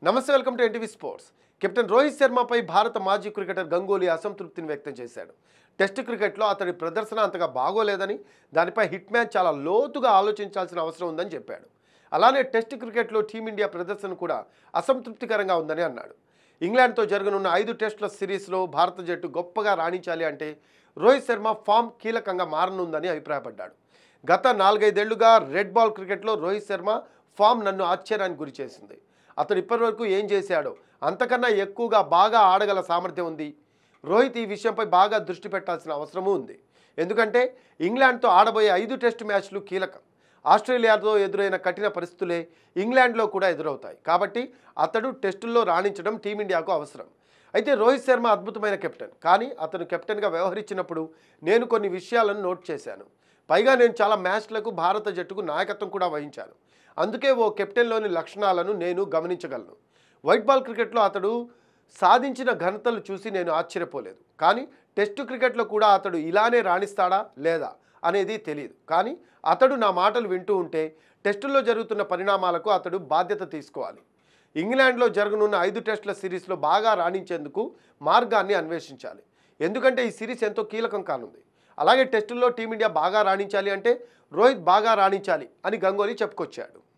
నమస్తే, welcome to NTV sports. Captain Rohit శర్మపై భారత మాజీ క్రికెటర్ గంగూలీ అసంతృప్తిని వ్యక్తం చేశాడు. టెస్ట్ క్రికెట్లో అతడి ప్రదర్శన అంతగా బాగోలేదని, దానిపై హిట్ మ్యాన్ చాలా లోతుగా ఆలోచించాల్సిన అవసరం ఉందని చెప్పాడు. అలానే టెస్ట్ క్రికెట్లో టీమిండియా ప్రదర్శన కూడా అసంతృప్తికరంగా ఉందని అన్నాడు. ఇంగ్లాండ్తో జరగనున్న 5 టెస్టుల సిరీస్లో భారత జట్టు గొప్పగా రాణించాలి అంటే రోహిత్ శర్మ ఫామ్ కీలకంగా మారనుందని అభిప్రాయపడ్డాడు. గత 4-5 ఏళ్లుగా రెడ్ బాల్ క్రికెట్లో రోహిత్ శర్మ ఫామ్ నన్ను ఆశ్చర్యానికి గురిచేసింది. అతడు ఇప్పటివరకు ఏం చేశాడో అంతకన్నా ఎక్కువగా బాగా ఆడగల సామర్థ్యం ఉంది. రోహిత్ ఈ విషయంపై బాగా దృష్టి పెట్టాల్సిన అవసరమూ ఉంది. ఎందుకంటే ఇంగ్లాండ్తో ఆడబోయే 5 టెస్ట్ మ్యాచ్లు కీలకం. ఆస్ట్రేలియాతో ఎదురైన కఠిన పరిస్థితులే ఇంగ్లాండ్లో కూడా ఎదురవుతాయి. కాబట్టి అతడు టెస్టుల్లో రాణించడం టీమిండియాకు అవసరం. అయితే రోహిత్ శర్మ అద్భుతమైన కెప్టెన్, కానీ అతను కెప్టెన్గా వ్యవహరించినప్పుడు నేను కొన్ని విషయాలను నోట్ చేశాను. పైగా నేను చాలా మ్యాచ్లకు భారత జట్టుకు నాయకత్వం కూడా వహించాను. అందుకే ఓ కెప్టెన్లోని లక్షణాలను నేను గమనించగలను. వైట్ బాల్ క్రికెట్లో అతడు సాధించిన ఘనతలు చూసి నేను ఆశ్చర్యపోలేదు. కానీ టెస్టు క్రికెట్లో కూడా అతడు ఇలానే రాణిస్తాడా లేదా అనేది తెలియదు. కానీ అతడు నా మాటలు వింటూ ఉంటే టెస్టుల్లో జరుగుతున్న పరిణామాలకు అతడు బాధ్యత తీసుకోవాలి. ఇంగ్లాండ్లో జరగనున్న 5 టెస్టుల సిరీస్లో బాగా రాణించేందుకు మార్గాన్ని అన్వేషించాలి. ఎందుకంటే ఈ సిరీస్ ఎంతో కీలకం కానుంది. అలాగే టెస్టుల్లో టీమిండియా బాగా రాణించాలి అంటే రోహిత్ బాగా రాణించాలి అని గంగూలీ చెప్పుకొచ్చాడు.